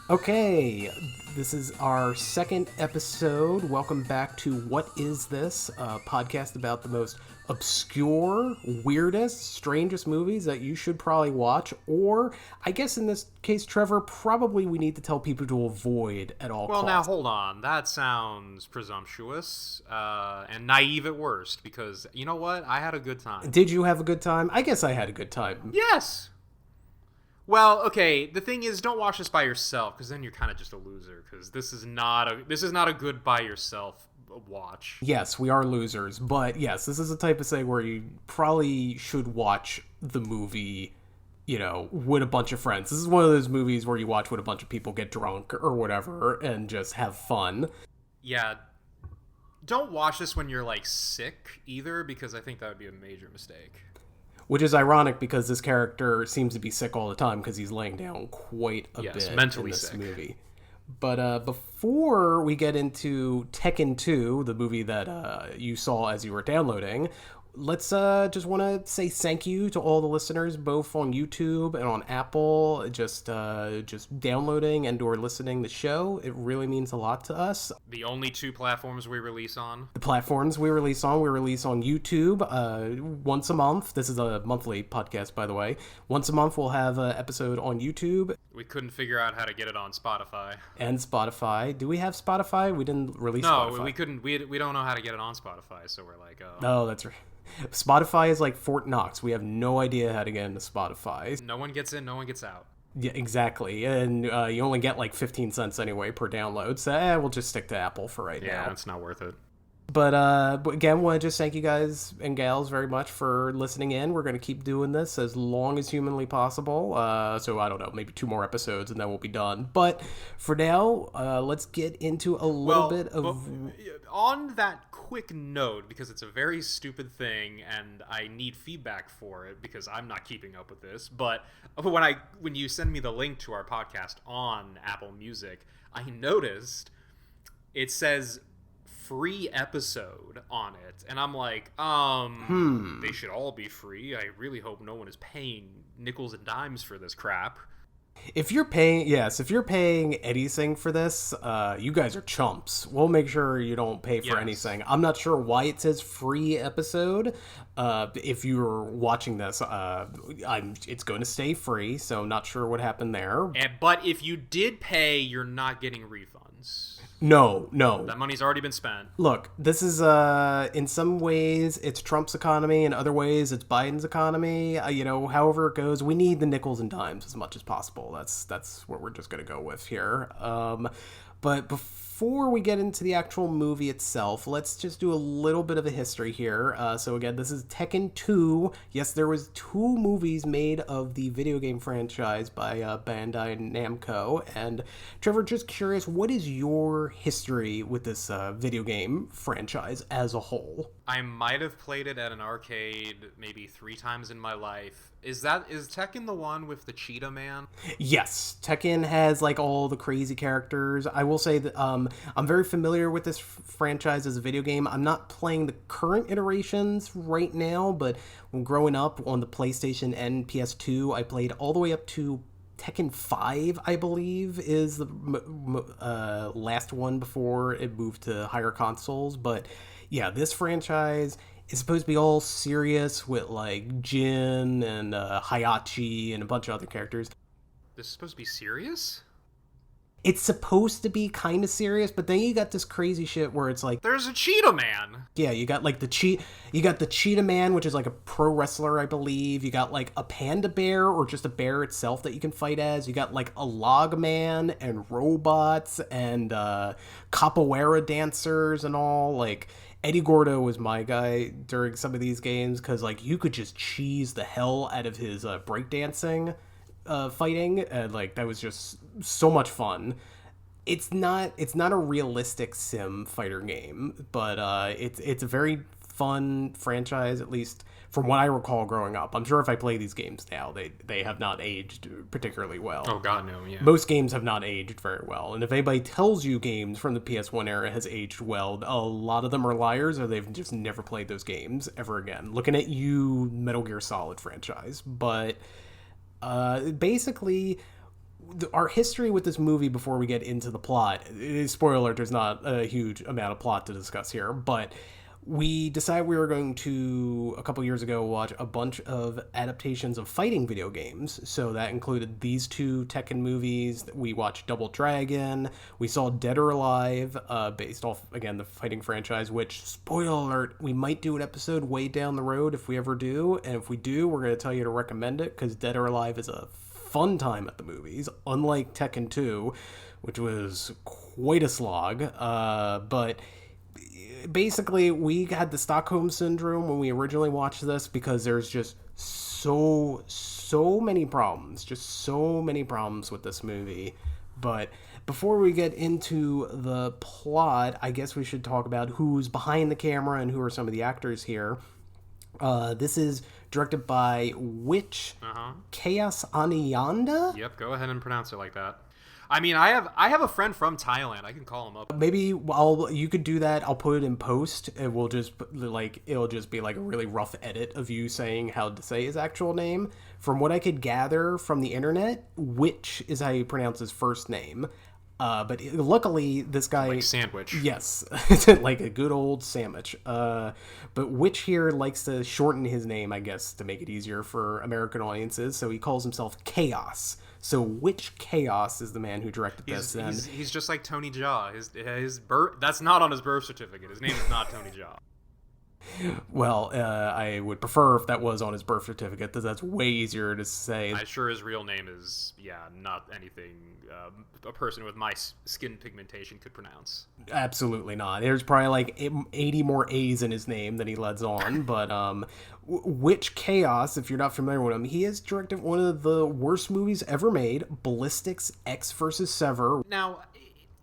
Okay, this is our second episode. Welcome back to What Is This? A podcast about the most obscure, weirdest, strangest movies that you should probably watch. Or, I guess in this case, Trevor, probably we need to tell people to avoid at all Well, now costs. hold on. That sounds presumptuous and naive at worst. Because you know what? I had a good time. Did you have a good time? I guess I had a good time. Yes. Well, okay. The thing is, don't watch this by yourself, because then you're kind of just a loser. Because this is not a good by yourself watch. Yes, we are losers, but yes, this is the type of thing where you probably should watch the movie, with a bunch of friends. This is one of those movies where you watch with a bunch of people get drunk or whatever and just have fun. Yeah. Don't watch this when you're like sick either, because I think that would be a major mistake. Which is ironic because this character seems to be sick all the time because he's laying down quite a Yes, bit mentally in this sick. movie. But before we get into Tekken 2, the movie that you saw as you were downloading, let's just want to say thank you to all the listeners, both on YouTube and on Apple, just downloading and or listening the show. It really means a lot to us. The only two platforms we release on. The platforms we release on YouTube once a month. This is a monthly podcast, by the way. Once a month, we'll have an episode on YouTube We couldn't figure out how to get it on Spotify. and Spotify. Do we have Spotify? We didn't release No, Spotify. we couldn't. We don't know how to get it on Spotify, so we're like, Oh, that's right. Spotify is like Fort Knox. We have no idea how to get into Spotify. no one gets in, no one gets out. Yeah, exactly. And you only get like 15 cents anyway per download. So we'll just stick to Apple for right Yeah, now. it's not worth it. But again, want to just thank you guys and gals very much for listening in. We're going to keep doing this as long as humanly possible. So I don't know, maybe 2 more episodes and then we'll be done. But for now, let's get into a little bit of... on that quick note, because it's a very stupid thing, and I need feedback for it because I'm not keeping up with this. But when you send me the link to our podcast on Apple Music, I noticed it says free episode on it, and I'm like, they should all be free. I really hope no one is paying nickels and dimes for this crap. If you're paying anything for this, you guys are chumps. We'll make sure you don't pay for Yes. anything. I'm not sure why it says free episode. If you're watching this, it's going to stay free, so I'm not sure what happened there. But if you did pay, you're not getting refunds. No. That money's already been spent. Look, this is in some ways it's Trump's economy, in other ways it's Biden's economy. However it goes, we need the nickels and dimes as much as possible. That's what we're just gonna go with here. But before we get into the actual movie itself, let's just do a little bit of a history here. So again, this is Tekken 2. Yes, there was 2 movies made of the video game franchise by Bandai Namco. And Trevor, just curious, what is your history with this video game franchise as a whole? I might have played it at an arcade maybe 3 times in my life. Is Tekken the one with the Cheetah Man? Yes, Tekken has like all the crazy characters. I will say that I'm very familiar with this franchise as a video game. I'm not playing the current iterations right now, but when growing up on the PlayStation and PS2, I played all the way up to Tekken 5, I believe, is the last one before it moved to higher consoles. But yeah, this franchise is supposed to be all serious with like Jin and Hayachi and a bunch of other characters. This is supposed to be serious? It's supposed to be kind of serious, but then you got this crazy shit where it's like, There's a Cheetah Man! yeah, you got like the Cheetah Man, which is like a pro wrestler, I believe. You got like a panda bear or just a bear itself that you can fight as. You got like a log man and robots and capoeira dancers and all. Like Eddie Gordo was my guy during some of these games because like you could just cheese the hell out of his breakdancing fighting, and like that was just so much fun. It's not a realistic sim fighter game, but it's a very fun franchise, at least from what I recall growing up. I'm sure if I play these games now, they have not aged particularly well. Oh god, no, yeah. Most games have not aged very well, and if anybody tells you games from the PS1 era has aged well, a lot of them are liars, or they've just never played those games ever again. Looking at you, Metal Gear Solid franchise. But basically, our history with this movie before we get into the plot. Spoiler alert, there's not a huge amount of plot to discuss here, but we decided we were going to, a couple years ago, watch a bunch of adaptations of fighting video games. So that included these two Tekken movies. We watched Double Dragon. We saw Dead or Alive, based off, again, the fighting franchise, which, spoiler alert, we might do an episode way down the road if we ever do. And if we do, we're going to tell you to recommend it, because Dead or Alive is a fun time at the movies, unlike Tekken 2, which was quite a slog. But basically, we had the Stockholm Syndrome when we originally watched this, because there's just so many problems with this movie. But before we get into the plot, I guess we should talk about who's behind the camera and who are some of the actors here. This is directed by Chaos Aniyanda? Yep, go ahead and pronounce it like that. I mean, I have a friend from Thailand. I can call him up. Maybe you could do that. I'll put it in post, and it'll just be like a really rough edit of you saying how to say his actual name. From what I could gather from the internet, Witch is how you pronounce his first name. But luckily, this guy... Like sandwich. Yes, like a good old sandwich. But Witch here likes to shorten his name, I guess, to make it easier for American audiences. So he calls himself Chaos. So Witch Chaos is the man who directed this. He's just like Tony Jaa. His birth, that's not on his birth certificate. His name is not Tony Jaa. Well, I would prefer if that was on his birth certificate, because that's way easier to say. I'm sure his real name is, not anything a person with my skin pigmentation could pronounce. Absolutely not. There's probably like 80 more A's in his name than he lets on. But Witch Chaos, if you're not familiar with him, he has directed one of the worst movies ever made, Ballistics X vs. Sever. Now,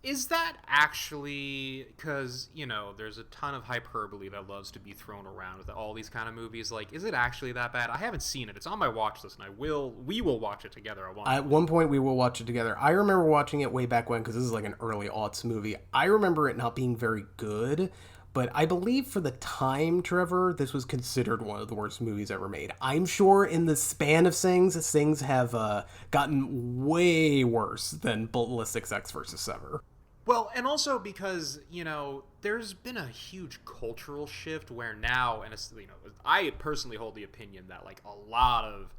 is that actually, because, there's a ton of hyperbole that loves to be thrown around with all these kind of movies. Like, is it actually that bad? I haven't seen it. It's on my watch list, and we will watch it together. At one point, we will watch it together. I remember watching it way back when, because this is like an early aughts movie. I remember it not being very good, but I believe for the time, Trevor, this was considered one of the worst movies ever made. I'm sure in the span of things have gotten way worse than Ballistics X vs. Sever. Well, and also because, there's been a huge cultural shift where now, and I personally hold the opinion that, like, a lot of,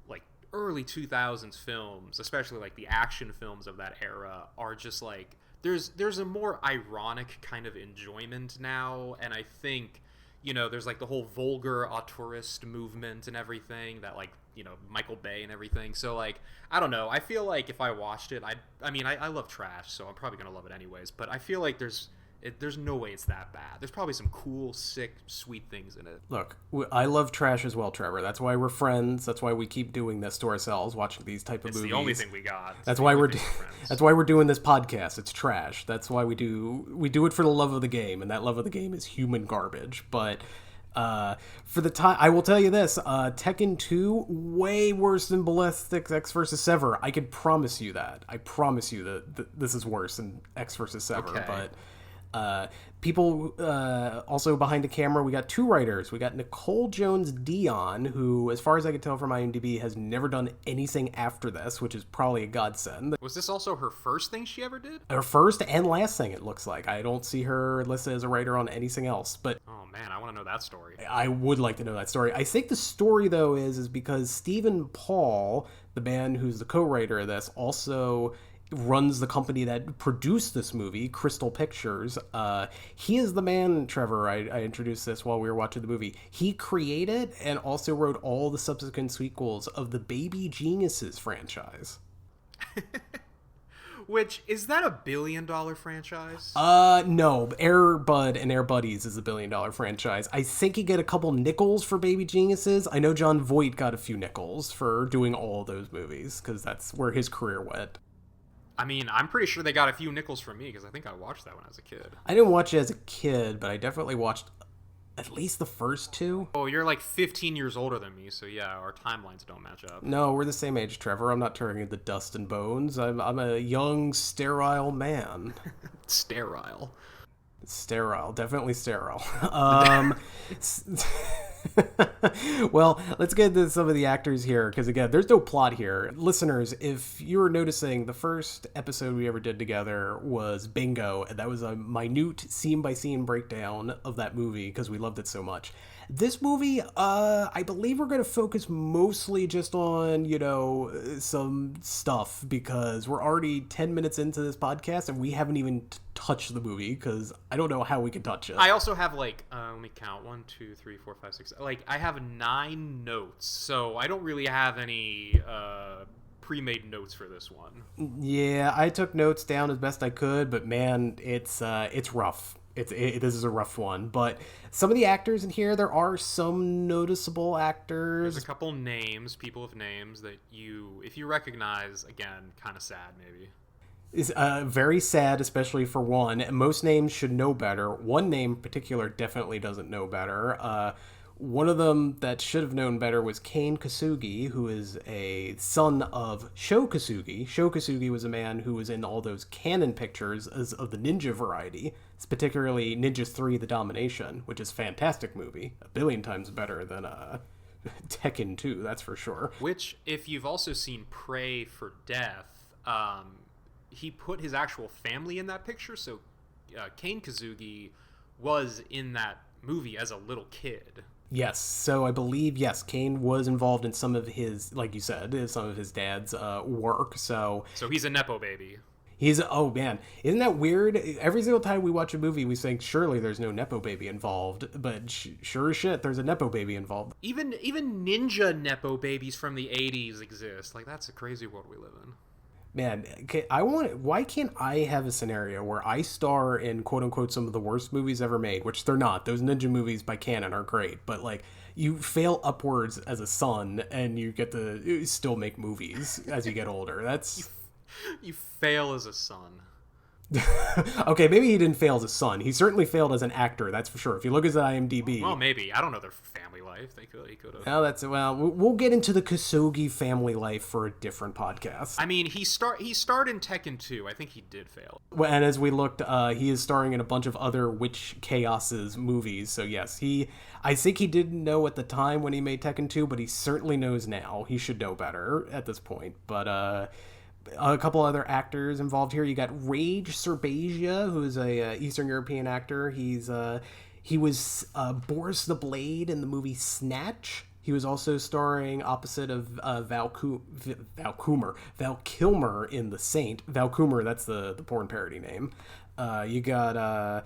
like, early 2000s films, especially, like, the action films of that era, are just, like, there's a more ironic kind of enjoyment now, and I think, there's, like, the whole vulgar auteurist movement and everything that, like, Michael Bay and everything. So, like, I don't know. I feel like if I watched it, I love trash, so I'm probably going to love it anyways. But I feel like there's no way it's that bad. There's probably some cool, sick, sweet things in it. Look, I love trash as well, Trevor. That's why we're friends. That's why we keep doing this to ourselves, watching these type of movies. It's the only thing we got. That's why we're doing this podcast. It's trash. That's why we do it for the love of the game, and that love of the game is human garbage. But for the time, I will tell you this, Tekken 2, way worse than Ballistics X vs. Sever. I could promise you that. I promise you that this is worse than X vs. Sever. Okay. But people also behind the camera, we got two writers. We got Nicole Jones-Dion, who, as far as I can tell from IMDb, has never done anything after this, which is probably a godsend. Was this also her first thing she ever did? Her first and last thing, it looks like. I don't see her listed as a writer on anything else, but... Oh man, I want to know that story. I would like to know that story. I think the story, though, is because Stephen Paul, the man who's the co-writer of this, also runs the company that produced this movie, Crystal Pictures. He is the man, Trevor, I introduced this while we were watching the movie. He created and also wrote all the subsequent sequels of the Baby Geniuses franchise. Which, is that $1 billion franchise? No. Air Bud and Air Buddies is a $1 billion franchise. I think you get a couple nickels for Baby Geniuses. I know John Voight got a few nickels for doing all of those movies, because that's where his career went. I mean, I'm pretty sure they got a few nickels from me, because I think I watched that when I was a kid. I didn't watch it as a kid, but I definitely watched at least the first two. Oh, you're like 15 years older than me, so yeah, our timelines don't match up. No, we're the same age, Trevor. I'm not turning into dust and bones. I'm a young, sterile man. Sterile. Sterile. Definitely sterile. Well, let's get into some of the actors here, because again, there's no plot here. Listeners, if you were noticing, the first episode we ever did together was Bingo, and that was a minute scene-by-scene breakdown of that movie, because we loved it so much. This movie, I believe we're going to focus mostly just on, some stuff, because we're already 10 minutes into this podcast, and we haven't even touched the movie, because I don't know how we can touch it. I also have, let me count, 1, 2, 3, 4, 5, 6, I have 9 notes, so I don't really have any, pre-made notes for this one. Yeah, I took notes down as best I could, but man, it's rough. This is a rough one, but some of the actors in here, there are some noticeable actors. There's a couple names, people with names that if you recognize, again, kind of sad maybe. Is very sad, especially for one. Most names should know better. One name in particular definitely doesn't know better. One of them that should have known better was Kane Kusogi, who is a son of Sho Kusogi. Sho Kusogi was a man who was in all those canon pictures of the ninja variety. It's particularly Ninjas 3: The Domination, which is a fantastic movie. A billion times better than Tekken 2, that's for sure. Which, if you've also seen Pray for Death, he put his actual family in that picture, so Kane Kusogi was in that movie as a little kid. Yes, so I believe, Kane was involved in some of his, like you said, some of his dad's work, so he's a Nepo baby. Oh man, isn't that weird? Every single time we watch a movie, we think, surely there's no Nepo baby involved, but sure as shit, there's a Nepo baby involved. Even ninja Nepo babies from the 80s exist. That's a crazy world we live in. Man, why can't I have a scenario where I star in quote-unquote some of the worst movies ever made, which they're not. Those ninja movies by canon are great, but you fail upwards as a son and you get to still make movies as you get older. That's... You fail as a son. Okay, maybe he didn't fail as a son. He certainly failed as an actor, that's for sure. If you look at his IMDb... Well, maybe. I don't know their family life. He could have... we'll get into the Kusogi family life for a different podcast. I mean, he starred in Tekken 2. I think he did fail. Well, and as we looked, he is starring in a bunch of other Witch Chaos's movies. So yes, I think he didn't know at the time when he made Tekken 2, but he certainly knows now. He should know better at this point. But a couple other actors involved here. You got Rage Serbasia, who is a Eastern European actor. He was Boris the Blade in the movie Snatch. He was also starring opposite of Val Kilmer in The Saint. Val Kilmer, that's the porn parody name. You got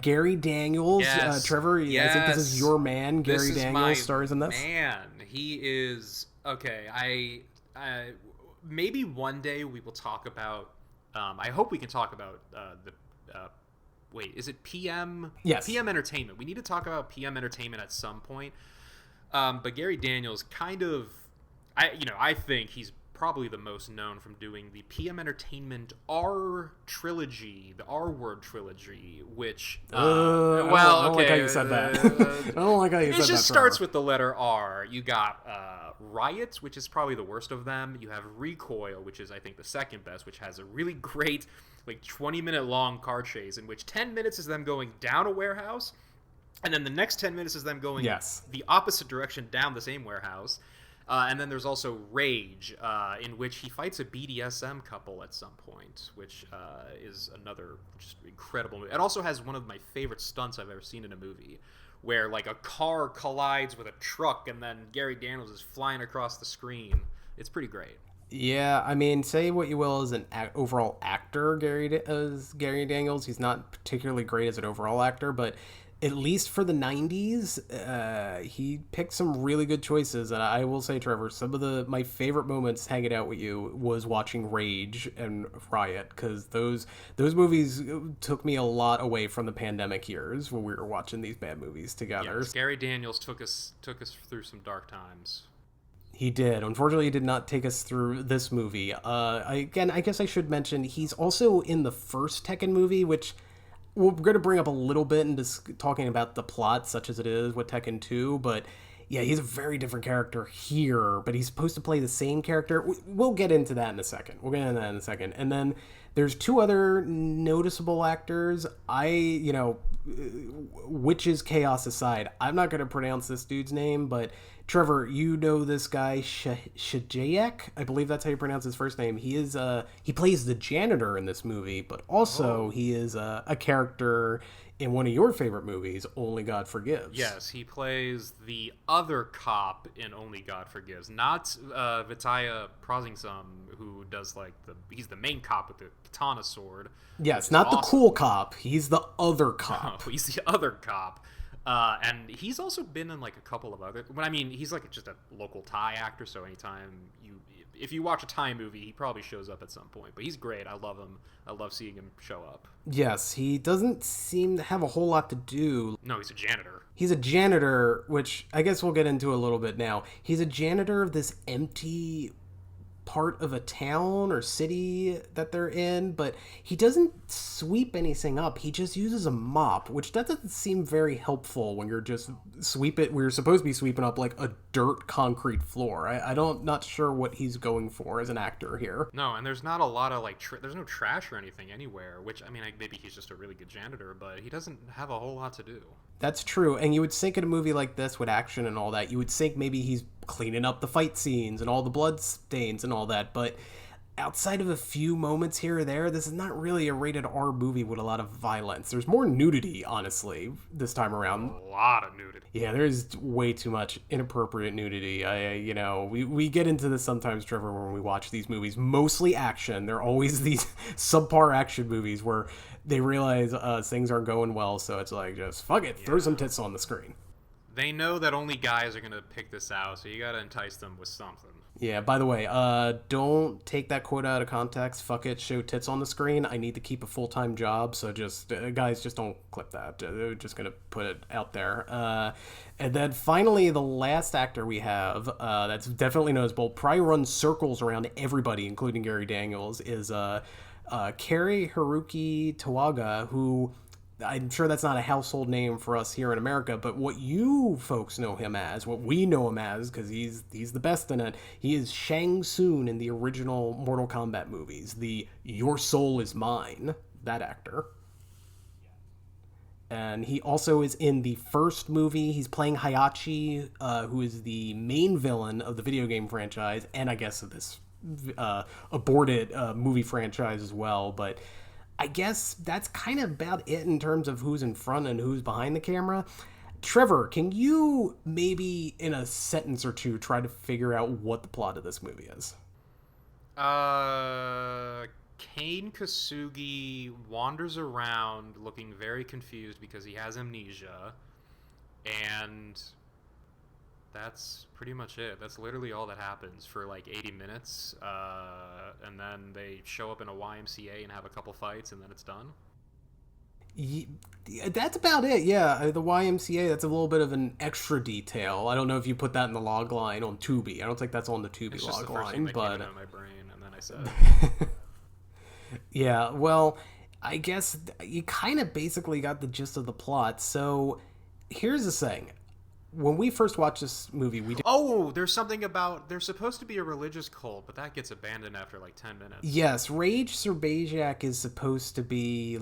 Gary Daniels. Yes. Trevor, yes. I think this is your man. Gary Daniels stars in this. Man, he is okay. I maybe one day we will talk about. I hope we can talk about wait, is it PM? Yes. PM Entertainment. We need to talk about PM Entertainment at some point. But Gary Daniels kind of, I think he's probably the most known from doing the PM Entertainment R trilogy, the R Word trilogy, which I don't like how you said that. I don't like how you said that. It just starts with the letter R. You got Riot, which is probably the worst of them. You have Recoil, which is I think the second best, which has a really great 20-minute long car chase in which 10 minutes is them going down a warehouse, and then the next 10 minutes is them going the opposite direction down the same warehouse. And then there's also Rage, in which he fights a BDSM couple at some point, which is another just incredible movie. It also has one of my favorite stunts I've ever seen in a movie, where a car collides with a truck, and then Gary Daniels is flying across the screen. It's pretty great. Yeah, I mean, say what you will as an overall actor, Gary Daniels. He's not particularly great as an overall actor, but at least for the 90s, he picked some really good choices. And I will say, Trevor, some of my favorite moments hanging out with you was watching Rage and Riot, because those movies took me a lot away from the pandemic years when we were watching these bad movies together. Yes, Gary Daniels took us through some dark times. He did. Unfortunately, he did not take us through this movie. I guess I should mention, he's also in the first Tekken movie, which we're going to bring up a little bit in talking about the plot, such as it is with Tekken 2, but yeah, he's a very different character here, but he's supposed to play the same character. We'll get into that in a second. And then there's two other noticeable actors. witches chaos aside, I'm not going to pronounce this dude's name, but Trevor, you know this guy Shajayek? I believe that's how you pronounce his first name. He plays the janitor in this movie, but also he is a character in one of your favorite movies, Only God Forgives. Yes, he plays the other cop in Only God Forgives, not Vitaya Prozingsum, who does he's the main cop with the katana sword. Yes, not awesome. The cool cop. He's the other cop. Oh, he's the other cop. And he's also been in a couple of other. But I mean, he's just a local Thai actor. So anytime if you watch a Thai movie, he probably shows up at some point. But he's great. I love him. I love seeing him show up. Yes, he doesn't seem to have a whole lot to do. No, he's a janitor. He's a janitor, which I guess we'll get into a little bit now. He's a janitor of this empty part of a town or city that they're in, but he doesn't sweep anything up. He just uses a mop, which doesn't seem very helpful when you're just we're supposed to be sweeping up a dirt concrete floor. Not sure what he's going for as an actor here. No, and there's not a lot of there's no trash or anything anywhere, which I mean, maybe he's just a really good janitor, but he doesn't have a whole lot to do. That's true, and you would think in a movie like this with action and all that, you would think maybe he's cleaning up the fight scenes and all the blood stains and all that, but outside of a few moments here or there, this is not really a rated R movie with a lot of violence. There's more nudity, honestly, this time around. A lot of nudity. Yeah, there's way too much inappropriate nudity. We get into this sometimes, Trevor, when we watch these movies. Mostly action. They're always these subpar action movies where they realize things aren't going well, so it's just, fuck it, throw some tits on the screen. They know that only guys are going to pick this out, so you got to entice them with something. Yeah, by the way, don't take that quote out of context. Fuck it, show tits on the screen. I need to keep a full-time job, so just, guys, just don't clip that. They're just going to put it out there. And then finally, the last actor we have that's definitely noticeable, probably runs circles around everybody, including Gary Daniels, is Cary-Hiroyuki Tawaga, who... I'm sure that's not a household name for us here in America, but what you folks know him as, what we know him as, because he's the best in it, he is Shang Tsung in the original Mortal Kombat movies, the Your Soul Is Mine, that actor. And he also is in the first movie. He's playing Hayachi, who is the main villain of the video game franchise, and I guess of this aborted movie franchise as well, but... I guess that's kind of about it in terms of who's in front and who's behind the camera. Trevor, can you maybe in a sentence or two try to figure out what the plot of this movie is? Kane Kusogi wanders around looking very confused because he has amnesia, and that's pretty much it. That's literally all that happens for 80 minutes, and then they show up in a YMCA and have a couple fights, and then it's done. That's about it, yeah. The YMCA, that's a little bit of an extra detail. I don't know if you put that in the log line on Tubi. I don't think that's on the Tubi log line, but... Came into my brain, and then I said... Yeah, well, I guess you kind of basically got the gist of the plot, so here's the thing. When we first watched this movie, there's something about... There's supposed to be a religious cult, but that gets abandoned after 10 minutes. Yes, Rage Serbajak is supposed to be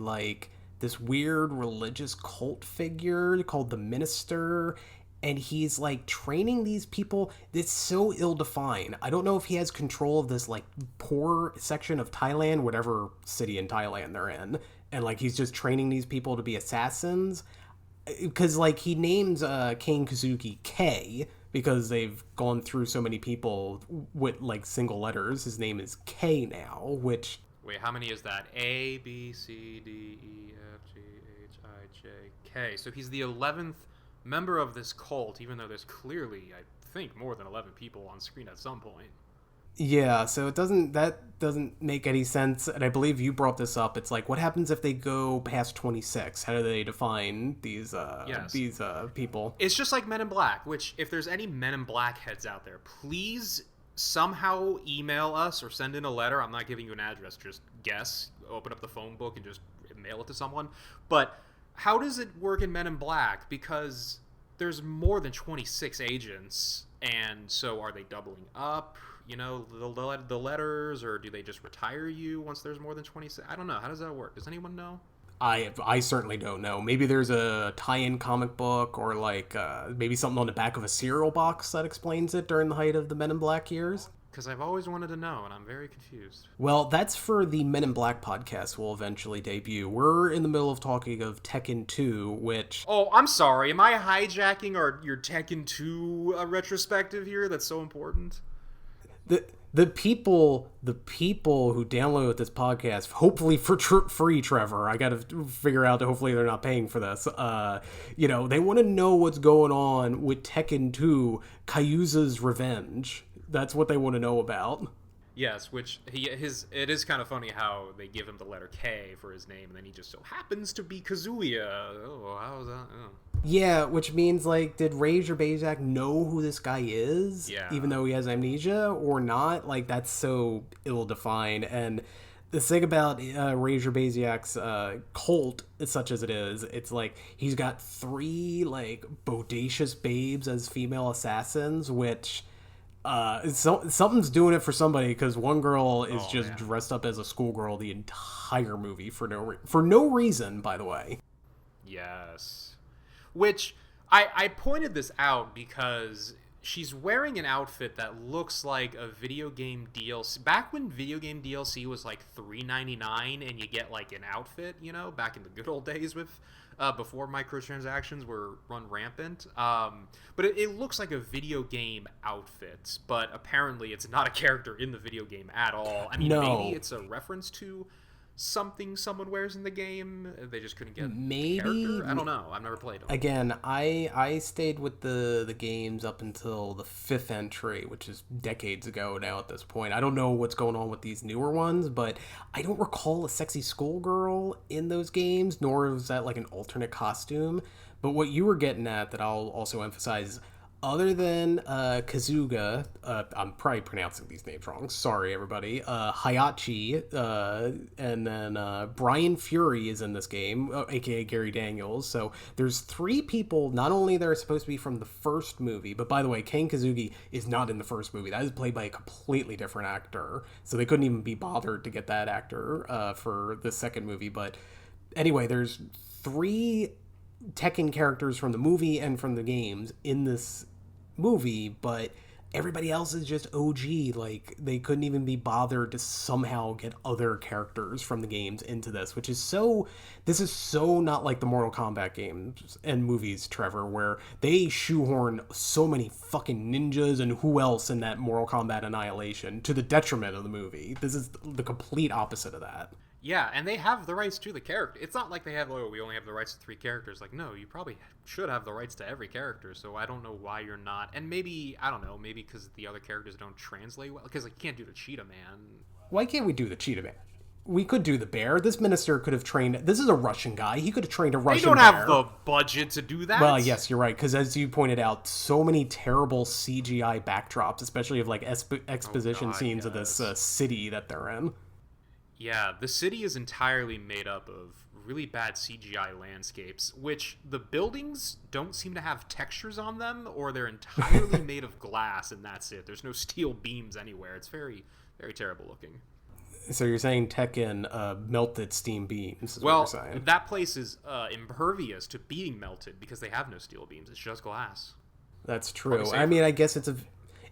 this weird religious cult figure called the Minister, and he's training these people. It's so ill-defined. I don't know if he has control of this poor section of Thailand, whatever city in Thailand they're in, and he's just training these people to be assassins. Because, he names Kane Kusogi K, because they've gone through so many people with, single letters. His name is K now, which... Wait, how many is that? A, B, C, D, E, F, G, H, I, J, K. So he's the 11th member of this cult, even though there's clearly, I think, more than 11 people on screen at some point. Yeah, so that doesn't make any sense, and I believe you brought this up. It's what happens if they go past 26? How do they define these people? It's just like Men in Black, which, if there's any Men in Black heads out there, please somehow email us or send in a letter. I'm not giving you an address, just guess, open up the phone book and just mail it to someone. But how does it work in Men in Black? Because there's more than 26 agents, and so are they doubling up? The letters, or do they just retire you once there's more than 26? I don't know. How does that work? Does anyone know? I certainly don't know. Maybe there's a tie-in comic book or like maybe something on the back of a cereal box that explains it during the height of the Men in Black years. Because I've always wanted to know, and I'm very confused. Well, that's for the Men in Black podcast we'll eventually debut. We're in the middle of talking of Tekken 2, which... Oh, I'm sorry. Am I hijacking your Tekken 2 retrospective here? That's so important. The people who download this podcast, hopefully for free, Trevor, I got to figure out that hopefully they're not paying for this. They want to know what's going on with Tekken 2, Kazuya's Revenge. That's what they want to know about. Yes, which it is kind of funny how they give him the letter K for his name, and then he just so happens to be Kazuya. Oh, how's that? Oh. Yeah, which means, like, did Razor Bajak know who this guy is? Yeah. Even though he has amnesia or not? Like, that's so ill-defined. And the thing about Razor Bajak's cult, such as it is, it's like he's got 3, like, bodacious babes as female assassins, which... something's doing it for somebody, because one girl is dressed up as a schoolgirl the entire movie for no reason, by the way. Yes. Which, I pointed this out because she's wearing an outfit that looks like a video game DLC. Back when video game DLC was like $3.99 and you get like an outfit, back in the good old days with... before microtransactions were run rampant. But it looks like a video game outfit, but apparently it's not a character in the video game at all. I mean, maybe it's a reference to something someone wears in the game. They just couldn't get the character. I don't know. I've never played them. Again, I stayed with the games up until the 5th entry, which is decades ago now at this point. I don't know what's going on with these newer ones, but I don't recall a sexy schoolgirl in those games, nor was that like an alternate costume. But what you were getting at that I'll also emphasize, other than Kazuga, I'm probably pronouncing these names wrong, sorry everybody, Hayachi, and then Brian Fury is in this game, aka Gary Daniels. So there's 3 people, not only that are supposed to be from the first movie, but by the way, Kane Kusogi is not in the first movie. That is played by a completely different actor, so they couldn't even be bothered to get that actor for the second movie. But anyway, there's 3 Tekken characters from the movie and from the games in this movie, but everybody else is just OG. Like, they couldn't even be bothered to somehow get other characters from the games into this, which is this is so not like the Mortal Kombat games and movies, Trevor, where they shoehorn so many fucking ninjas and who else in that Mortal Kombat Annihilation to the detriment of the movie. This is the complete opposite of that. Yeah, and they have the rights to the character. It's not like they have, we only have the rights to 3 characters. Like, no, you probably should have the rights to every character, so I don't know why you're not. And maybe, I don't know, maybe because the other characters don't translate well. Because, like, you can't do the Cheetah Man. Why can't we do the Cheetah Man? We could do the bear. This minister could have trained... This is a Russian guy. He could have trained a Russian bear. They don't have the budget to do that. Well, yes, you're right. Because as you pointed out, so many terrible CGI backdrops, especially of, like, exposition scenes of this city that they're in. Yeah, the city is entirely made up of really bad CGI landscapes, which the buildings don't seem to have textures on them, or they're entirely made of glass, and that's it. There's no steel beams anywhere. It's very, very terrible looking. So you're saying Tekken melted steam beams, is what you're saying. That place is impervious to being melted because they have no steel beams. It's just glass. That's true. I mean, I guess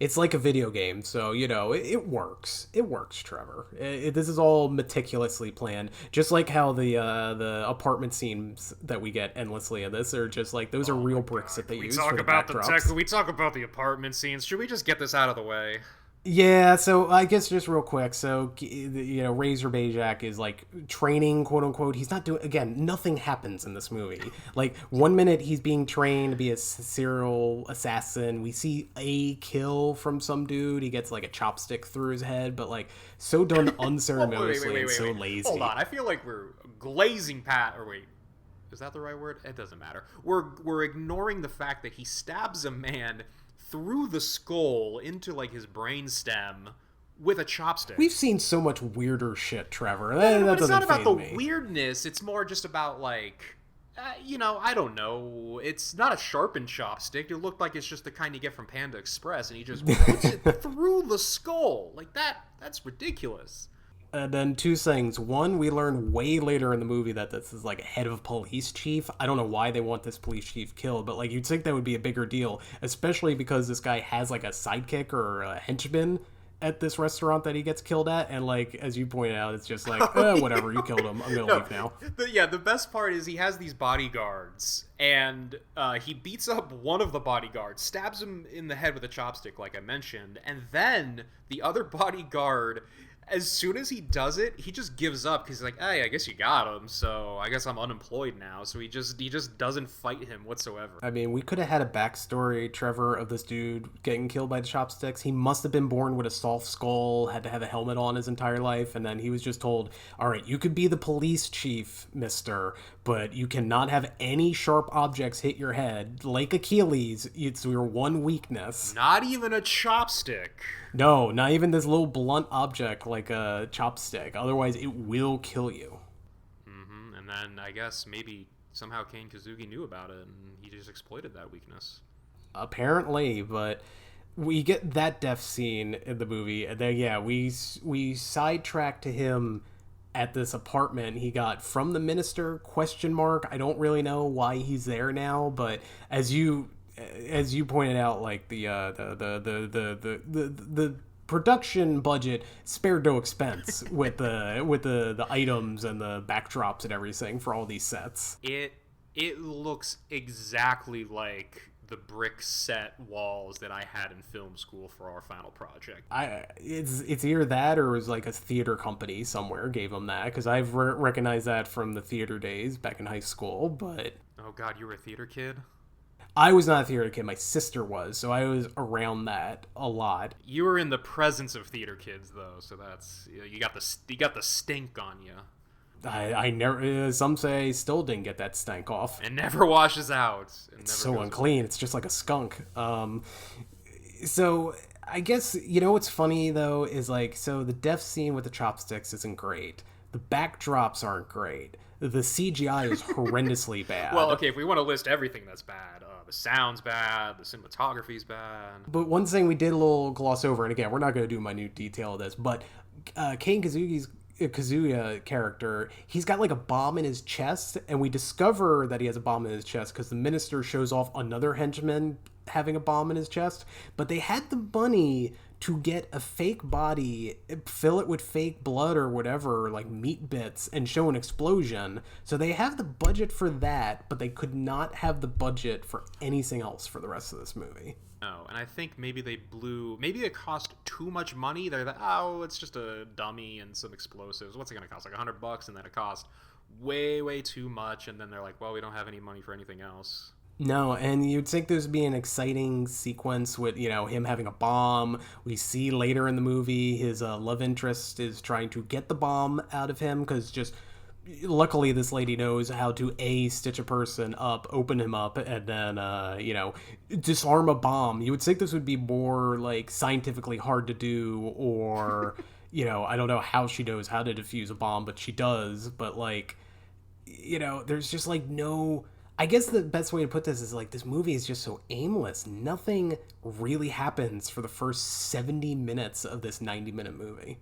it's like a video game, so, it works. It works, Trevor. This is all meticulously planned. Just like how the apartment scenes that we get endlessly in this are just like, those are real bricks that they use for the backdrops. We talk about the apartment scenes. Should we just get this out of the way? Yeah, so I guess just real quick, so, Razor Bajak is, like, training, quote-unquote. He's not doing... Again, nothing happens in this movie. Like, one minute he's being trained to be a serial assassin. We see a kill from some dude. He gets, like, a chopstick through his head, but, like, so done unceremoniously and so lazy. Hold on, I feel like we're glazing past... Or wait, is that the right word? It doesn't matter. We're ignoring the fact that he stabs a man... through the skull into, like, his brainstem with a chopstick. We've seen so much weirder shit, Trevor. But it's not about the weirdness. It's more just about, like, I don't know. It's not a sharpened chopstick. It looked like it's just the kind you get from Panda Express, and he just puts it through the skull. Like, that's ridiculous. And then two things. One, we learn way later in the movie that this is like a head of police chief. I don't know why they want this police chief killed, but like you'd think that would be a bigger deal, especially because this guy has like a sidekick or a henchman at this restaurant that he gets killed at, and like as you pointed out, it's just like whatever, you killed him, I'm gonna leave now. The best part is he has these bodyguards, and he beats up one of the bodyguards, stabs him in the head with a chopstick like I mentioned, and then the other bodyguard, as soon as he does it, he just gives up because he's like, hey, I guess you got him, so I guess I'm unemployed now. So he just doesn't fight him whatsoever. I mean, we could have had a backstory, Trevor, of this dude getting killed by the chopsticks. He must have been born with a soft skull, had to have a helmet on his entire life, and then he was just told, all right, you could be the police chief, mister, but you cannot have any sharp objects hit your head. Like Achilles, it's your one weakness. Not even a chopstick. No, not even this little blunt object like a chopstick. Otherwise, it will kill you. Mm-hmm. And then I guess maybe somehow Kane Kusogi knew about it, and he just exploited that weakness. Apparently, but we get that death scene in the movie, and then we sidetrack to him at this apartment he got from the minister ? I don't really know why he's there now, but as you pointed out, like the production budget spared no expense with the items and the backdrops and everything for all these sets. It looks exactly like the brick set walls that I had in film school for our final project. It's either that or it was like a theater company somewhere gave them that, because I've recognized that from the theater days back in high school. But oh god, you were a theater kid? I was not a theater kid. My sister was, so I was around that a lot. You were in the presence of theater kids, though, so that's you got the stink on you. I never. Some say still didn't get that stank off. It never washes out. It's so unclean. Away. It's just like a skunk. So I guess what's funny though is like, so the death scene with the chopsticks isn't great. The backdrops aren't great. The CGI is horrendously bad. Well, okay, if we want to list everything that's bad, the sound's bad, the cinematography's bad. But one thing we did a little gloss over, and again, we're not going to do minute detail of this, but Kane Kazuya character, he's got like a bomb in his chest, and we discover that he has a bomb in his chest because the minister shows off another henchman having a bomb in his chest. But they had the money to get a fake body, fill it with fake blood or whatever, like meat bits, and show an explosion. So they have the budget for that, but they could not have the budget for anything else for the rest of this movie. No, and I think maybe maybe it cost too much money. They're like, oh, it's just a dummy and some explosives. What's it going to cost? Like $100, and then it cost way, way too much. And then they're like, well, we don't have any money for anything else. No, and you'd think there's be an exciting sequence with, him having a bomb. We see later in the movie his love interest is trying to get the bomb out of him, because just luckily this lady knows how to stitch a person up, open him up, and then disarm a bomb. You would think this would be more like scientifically hard to do, or I don't know how she knows how to defuse a bomb, but she does. But like there's just like no, I guess the best way to put this is like, this movie is just so aimless. Nothing really happens for the first 70 minutes of this 90-minute movie.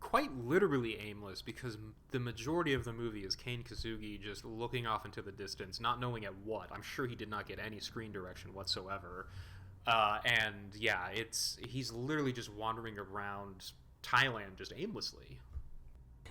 Quite literally aimless, because the majority of the movie is Kane Kusogi just looking off into the distance, not knowing at what. I'm sure he did not get any screen direction whatsoever. And yeah, he's literally just wandering around Thailand just aimlessly.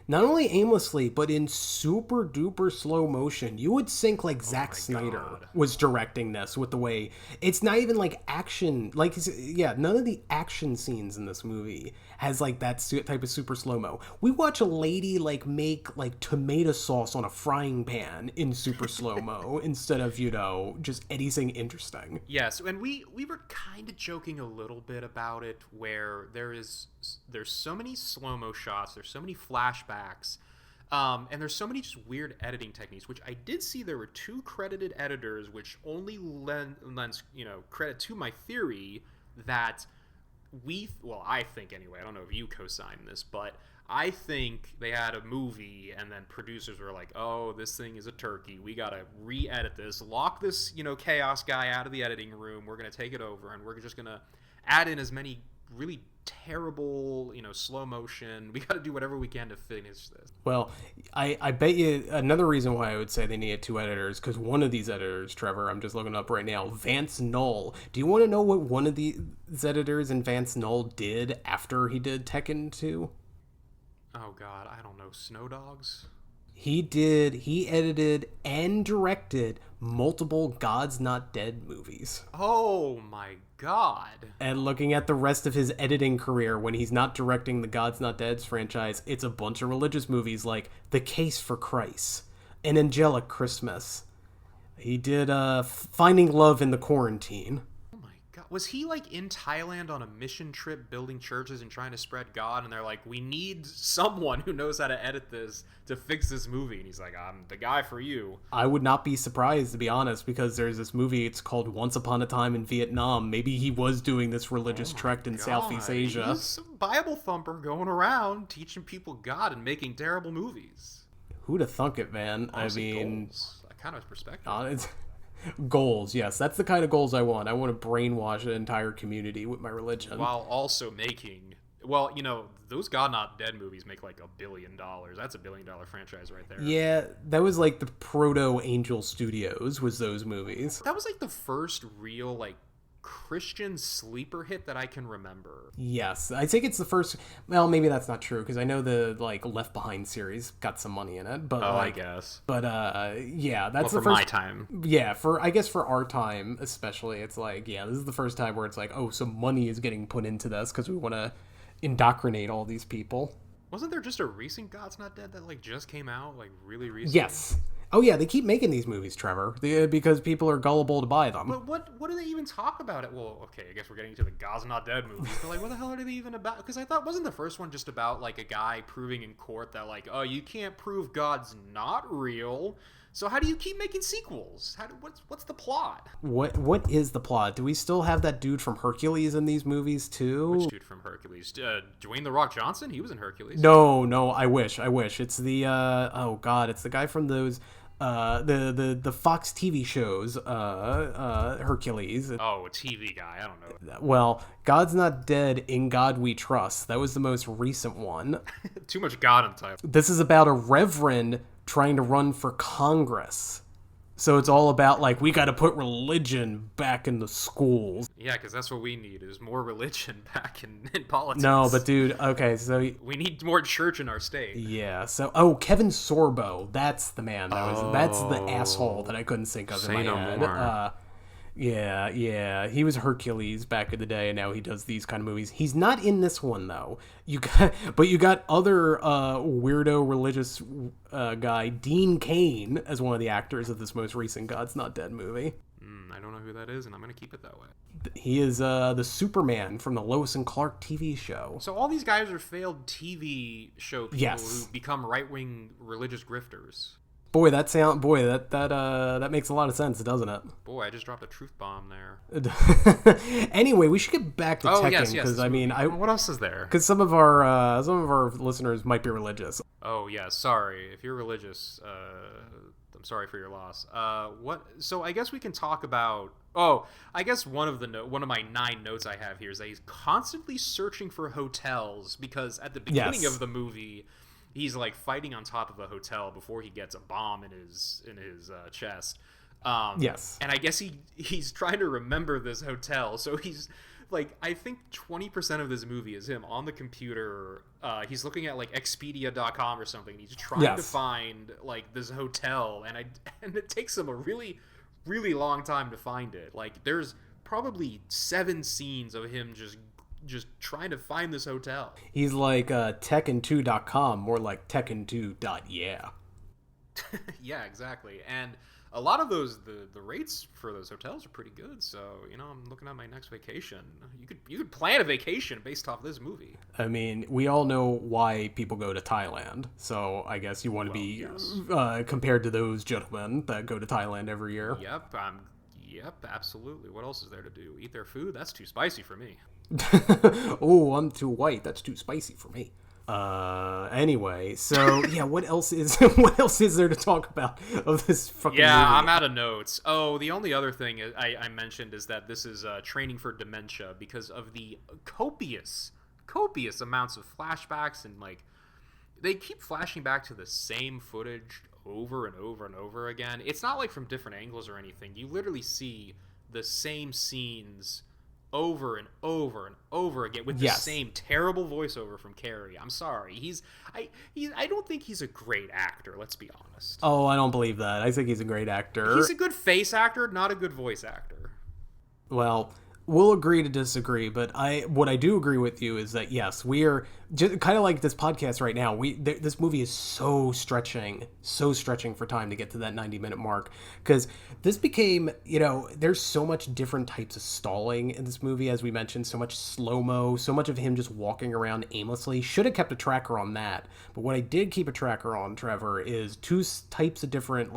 Not only aimlessly, but in super duper slow motion. You would think like Zack Snyder was directing this, with the way it's not even like action. Like, yeah, none of the action scenes in this movie has like that type of super slow mo. We watch a lady like make like tomato sauce on a frying pan in super slow mo instead of just anything interesting. Yes, and we were kind of joking a little bit about it, where there's so many slow mo shots, there's so many flashbacks, and there's so many just weird editing techniques, which I did see there were 2 credited editors, which only lends credit to my theory that I think anyway, I don't know if you co-sign this, but I think they had a movie and then producers were like, oh, this thing is a turkey, we gotta re-edit this, lock this chaos guy out of the editing room, we're gonna take it over, and we're just gonna add in as many really terrible, slow motion. We got to do whatever we can to finish this. Well, I bet you another reason why I would say they needed two editors, because one of these editors, Trevor, I'm just looking up right now, Vance Null. Do you want to know what one of these editors in Vance Null did after he did Tekken 2? Oh God, I don't know. Snow Dogs? He edited and directed multiple God's Not Dead movies. Oh my God. And looking at the rest of his editing career, when he's not directing the God's Not Dead franchise, it's a bunch of religious movies like The Case for Christ, An Angelic Christmas. He did Finding Love in the Quarantine. Oh my God. Was he like in Thailand on a mission trip building churches and trying to spread God? And they're like, we need someone who knows how to edit this to fix this movie. And he's like, I'm the guy for you. I would not be surprised, to be honest, because there's this movie, it's called Once Upon a Time in Vietnam. Maybe he was doing this religious trek in Southeast Asia. He's a Bible thumper going around teaching people God and making terrible movies. Who'd have thunk it, man? Honestly, I mean... goals. That kind of perspective. It's... Goals, yes. That's the kind of goals I want. I want to brainwash an entire community with my religion. While also making... Well, those God Not Dead movies make like $1 billion. That's $1 billion franchise right there. Yeah, that was like the proto-Angel Studios was those movies. That was like the first real like Christian sleeper hit that I can remember. Yes, I think it's the first. Well, maybe that's not true because I know the like Left Behind series got some money in it. But I guess. But yeah, that's the for first. My time. Yeah, I guess for our time especially, it's like this is the first time where it's like some money is getting put into this because we want to indoctrinate all these people. Wasn't there just a recent God's Not Dead that like just came out like really recently? Yes. Oh yeah, they keep making these movies, Trevor, because people are gullible to buy them. But what do they even talk about it? Well, okay, I guess we're getting to the God's Not Dead movies, but like, what the hell are they even about? Because I thought, wasn't the first one just about like a guy proving in court that like, oh, you can't prove God's not real, so how do you keep making sequels? What's the plot? What is the plot? Do we still have that dude from Hercules in these movies too? Which dude from Hercules? Dwayne The Rock Johnson? He was in Hercules. No, I wish. It's the oh god, it's the guy from those the Fox TV shows, Hercules. Oh, a TV guy. I don't know. Well, God's Not Dead, In God We Trust. That was the most recent one. Too much God in the title. This is about a reverend trying to run for Congress. So it's all about, like, we got to put religion back in the schools. Yeah, because that's what we need, is more religion back in politics. No, but dude, okay, so... We need more church in our state. Yeah, so... Kevin Sorbo. That's the man. That's the asshole that I couldn't think of in my head. More. Yeah. He was Hercules back in the day, and now he does these kind of movies. He's not in this one, though. You got other weirdo religious guy, Dean Cain, as one of the actors of this most recent God's Not Dead movie. I don't know who that is, and I'm going to keep it that way. He is the Superman from the Lois and Clark TV show. So all these guys are failed TV show people who become right-wing religious grifters. Boy, that makes a lot of sense, doesn't it? Boy, I just dropped a truth bomb there. Anyway, we should get back to Tekken because I mean, what else is there? Because some of our listeners might be religious. Oh yeah, sorry if you're religious. I'm sorry for your loss. What? So I guess we can talk about. Oh, I guess one of my 9 notes I have here is that he's constantly searching for hotels because at the beginning of the movie. He's like fighting on top of a hotel before he gets a bomb in his chest. Yes. And I guess he's trying to remember this hotel. So he's like, I think 20% of this movie is him on the computer. He's looking at like Expedia.com or something. He's trying to find like this hotel, and it takes him a really, really long time to find it. Like there's probably 7 scenes of him just trying to find this hotel. He's like Tekken2.com, more like Tekken2.yeah. Yeah, exactly. And a lot of those, the rates for those hotels are pretty good. So, I'm looking at my next vacation. You could plan a vacation based off this movie. I mean, we all know why people go to Thailand. So I guess you want to be compared to those gentlemen that go to Thailand every year. Yep, absolutely. What else is there to do? Eat their food? That's too spicy for me. Oh, I'm too white. That's too spicy for me. Anyway, so yeah, what else is there to talk about of this fucking movie? I'm out of notes. Oh, the only other thing I mentioned is that this is training for dementia because of the copious amounts of flashbacks, and like they keep flashing back to the same footage over and over and over again. It's not like from different angles or anything. You literally see the same scenes over and over and over again with the same terrible voiceover from Cary. I'm sorry. I don't think he's a great actor, let's be honest. Oh, I don't believe that. I think he's a great actor. He's a good face actor, not a good voice actor. Well, we'll agree to disagree, but what I do agree with you is that yes, we are just kind of like this podcast right now. This movie is so stretching for time to get to that 90-minute mark, because this became, there's so much different types of stalling in this movie, as we mentioned, so much slow-mo, so much of him just walking around aimlessly. Should have kept a tracker on that, but what I did keep a tracker on, Trevor, is two types of different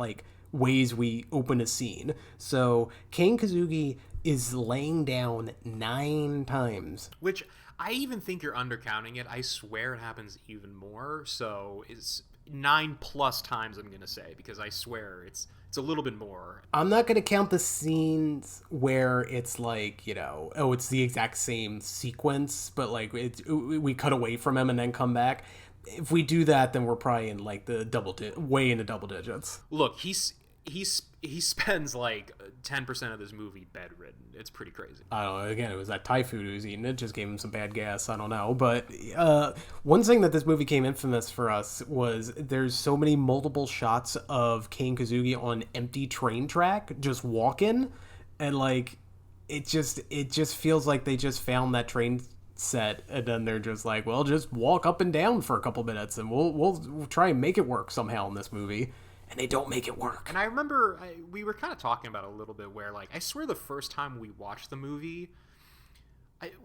ways we open a scene. So Kane Kusogi is laying down 9 times. Which I even think you're undercounting it. I swear it happens even more. So it's 9+ times, I'm going to say, because I swear it's a little bit more. I'm not going to count the scenes where it's it's the exact same sequence, but we cut away from him and then come back. If we do that, then we're probably in the way into double digits. Look, he spends 10% of this movie bedridden. It's pretty crazy. I don't know. Again, it was that Thai food he was eating. It just gave him some bad gas. I don't know. But one thing that this movie became infamous for us was there's so many multiple shots of Kane Kusogi on empty train track just walking, and it just feels like they just found that train set, and then they're just well, just walk up and down for a couple minutes and we'll try and make it work somehow in this movie. And they don't make it work. And I remember we were kind of talking about it a little bit where, I swear the first time we watched the movie,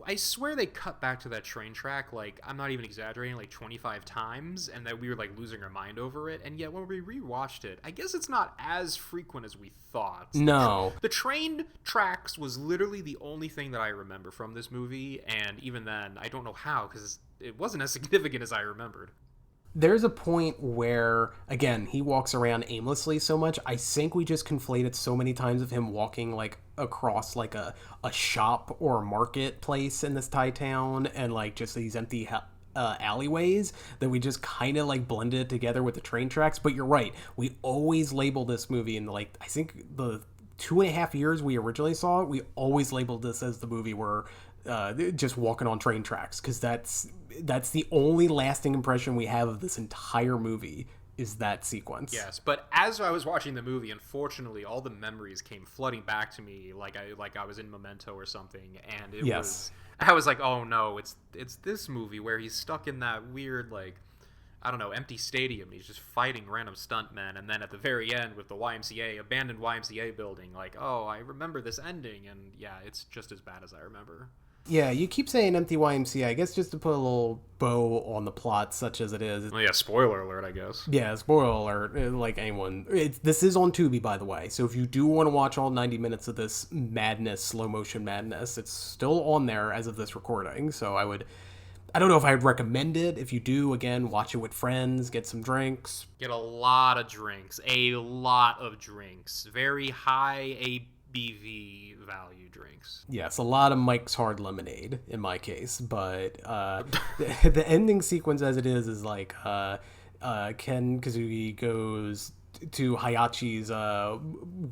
I swear they cut back to that train track, I'm not even exaggerating, 25 times, and that we were, losing our mind over it. And yet, when we rewatched it, I guess it's not as frequent as we thought. No. The train tracks was literally the only thing that I remember from this movie, and even then, I don't know how, because it wasn't as significant as I remembered. There's a point where, again, he walks around aimlessly so much. I think we just conflated so many times of him walking across a shop or a marketplace in this Thai town, and just these empty alleyways, that we just kind of blended it together with the train tracks. But you're right, we always label this movie in I think the 2.5 years we originally saw it, we always labeled this as the movie where just walking on train tracks, because that's the only lasting impression we have of this entire movie, is that sequence. Yes, but as I was watching the movie, unfortunately, all the memories came flooding back to me, like I was in Memento or something, and I was like, oh no, it's this movie where he's stuck in that weird I don't know, empty stadium. He's just fighting random stuntmen, and then at the very end with the abandoned YMCA building, oh, I remember this ending, and yeah, it's just as bad as I remember. Yeah, you keep saying empty YMCA. I guess just to put a little bow on the plot, such as it is. Well, yeah, spoiler alert, I guess. Yeah, spoiler alert. Anyone. This is on Tubi, by the way. So if you do want to watch all 90 minutes of this madness, slow motion madness, it's still on there as of this recording. So I don't know if I'd recommend it. If you do, again, watch it with friends, get some drinks. Get a lot of drinks. Very high ABV value drinks. Yes, a lot of Mike's Hard Lemonade in my case, but the ending sequence as it is Ken Kusogi goes to Hayachi's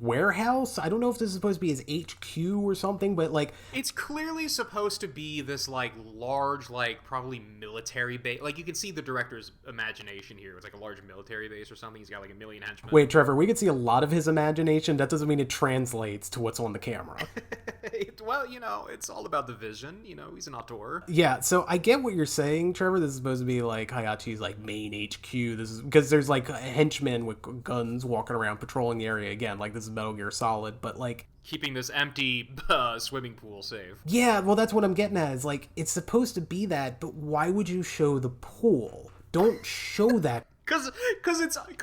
warehouse. I don't know if this is supposed to be his HQ or something, but it's clearly supposed to be this large probably military base. You can see the director's imagination here. It's a large military base or something. He's got 1 million henchmen. Wait, Trevor, we can see a lot of his imagination. That doesn't mean it translates to what's on the camera. Well, it's all about the vision. He's an auteur. Yeah, so I get what you're saying, Trevor. This is supposed to be Hayachi's main HQ. This is because there's henchmen with guns walking around patrolling the area again. This is Metal Gear Solid, but keeping this empty swimming pool safe. Yeah, well, that's what I'm getting at. Is it's supposed to be that, but why would you show the pool? Don't show that. Because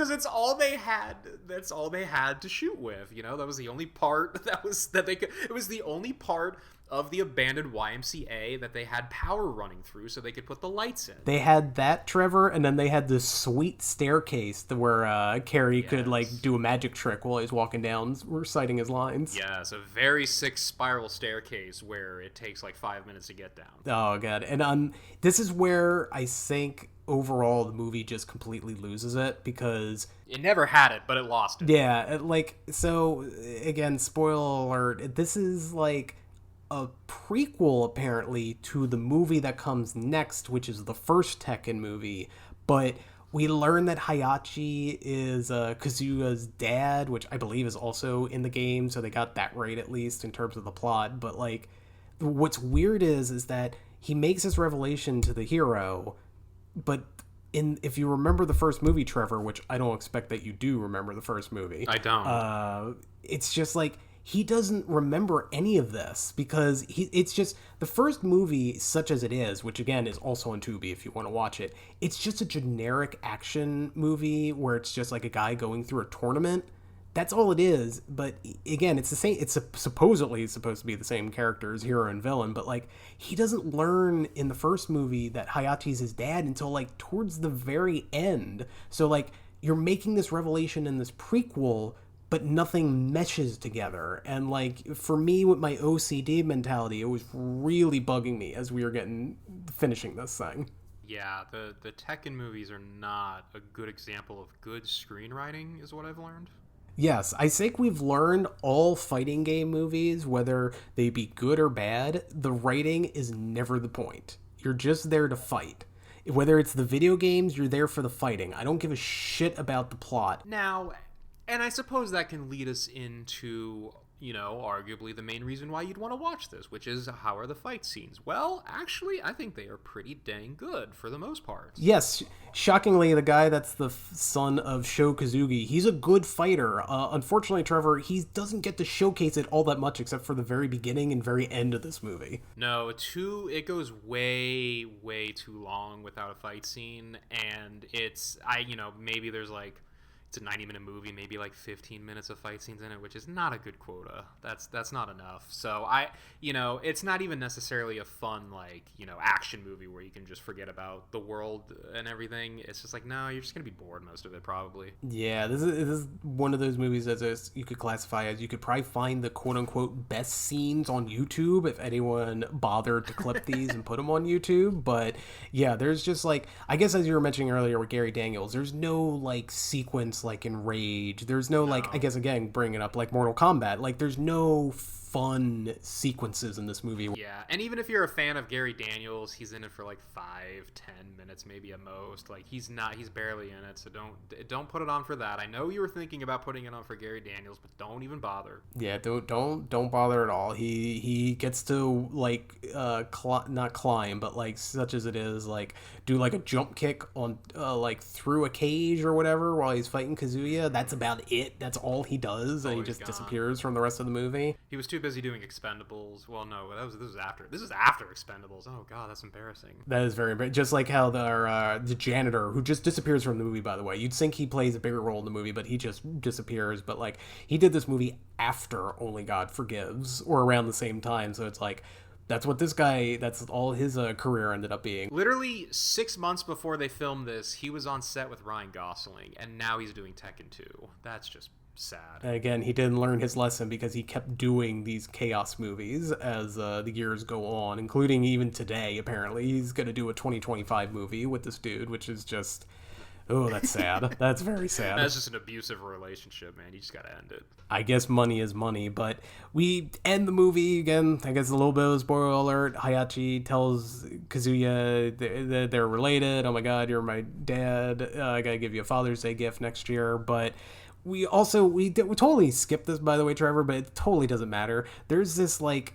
it's all they had. That's all they had to shoot with. That was the only part it was the only part of the abandoned YMCA that they had power running through so they could put the lights in. They had that, Trevor, and then they had this sweet staircase where Cary could like do a magic trick while he's walking down reciting his lines. Yeah, it's a very sick spiral staircase where it takes like 5 minutes to get down. Oh god. And this is where I think overall the movie just completely loses it, because it never had it, but it lost it. Yeah, so again, spoiler alert, this is like a prequel apparently to the movie that comes next, which is the first Tekken movie, but we learn that Heihachi is Kazuya's dad, which I believe is also in the game, so they got that right at least in terms of the plot. But like, what's weird is that he makes this revelation to the hero, but if you remember the first movie, Trevor, which I don't expect that you do remember the first movie. I don't. It's just like, he doesn't remember any of this, because it's just the first movie, such as it is, which again is also on Tubi if you want to watch it. It's just a generic action movie where it's just like a guy going through a tournament. That's all it is. But again, it's the same. It's supposedly supposed to be the same characters, hero and villain. But like, he doesn't learn in the first movie that Hayachi's his dad until like towards the very end. So like, you're making this revelation in this prequel, but nothing meshes together. And like, for me with my OCD mentality, it was really bugging me as we were finishing this thing. Yeah, the Tekken movies are not a good example of good screenwriting, is what I've learned. Yes, I think we've learned all fighting game movies, whether they be good or bad, the writing is never the point. You're just there to fight. Whether it's the video games, you're there for the fighting. I don't give a shit about the plot. Now, and I suppose that can lead us into, you know, arguably the main reason why you'd want to watch this, which is, how are the fight scenes? Well, actually, I think they are pretty dang good for the most part. Yes, shockingly, the guy that's the son of Sho Kazugi, he's a good fighter. Unfortunately, Trevor, he doesn't get to showcase it all that much except for the very beginning and very end of this movie. No, it goes way, way too long without a fight scene, and maybe there's like, it's a 90-minute movie, maybe like 15 minutes of fight scenes in it, which is not a good quota. That's not enough. So it's not even necessarily a fun, like, action movie where you can just forget about the world and everything. It's just like, no, you're just gonna be bored most of it, probably. Yeah, this is one of those movies that you could classify as, you could probably find the quote-unquote best scenes on YouTube if anyone bothered to clip these and put them on YouTube. But yeah, there's just like, I guess as you were mentioning earlier with Gary Daniels, there's no like sequence like in Rage. There's no like, I guess again, bringing up like Mortal Kombat, like there's no fun sequences in this movie. Yeah, and even if you're a fan of Gary Daniels, he's in it for like 5-10 minutes maybe at most. Like, he's barely in it, so don't put it on for that. I know you were thinking about putting it on for Gary Daniels, but don't even bother. Yeah, don't bother at all. He gets to like not climb, but like, such as it is, like do like a jump kick on like through a cage or whatever while he's fighting Kazuya. That's about it. That's all he does, and he just disappears from the rest of the movie. He was too busy doing Expendables. Well, no, this is after. This is after Expendables. Oh god, that's embarrassing. That is very embarrassing. Just like how the janitor, who just disappears from the movie, by the way. You'd think he plays a bigger role in the movie, but he just disappears. But like, he did this movie after Only God Forgives, or around the same time. So it's like, that's all his career ended up being. Literally 6 months before they filmed this, he was on set with Ryan Gosling, and now he's doing Tekken 2. That's just sad. And again, he didn't learn his lesson because he kept doing these chaos movies as the years go on, including even today. Apparently, he's going to do a 2025 movie with this dude, which is just, oh, that's sad. That's very sad. That's just an abusive relationship, man. You just got to end it. I guess money is money, but we end the movie again. I guess a little bit of a spoiler alert. Heihachi tells Kazuya that they're related. Oh my god, you're my dad. I gotta give you a Father's Day gift next year. But we totally skipped this, by the way, Trevor, but it totally doesn't matter. There's this like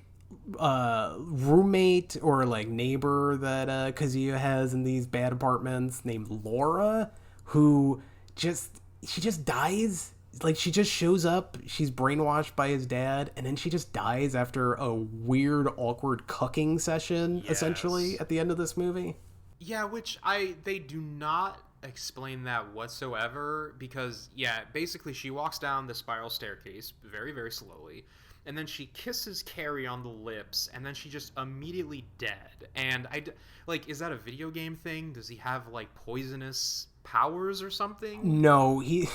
roommate or like neighbor that Kazuya has in these bad apartments named Laura, who she just dies. Like, she just shows up, she's brainwashed by his dad, and then she just dies after a weird, awkward cucking session, essentially, at the end of this movie. Yeah, which they do not explain that whatsoever, because, yeah, basically she walks down the spiral staircase very, very slowly, and then she kisses Cary on the lips, and then she just immediately dead. And like, is that a video game thing? Does he have like poisonous powers or something? No, he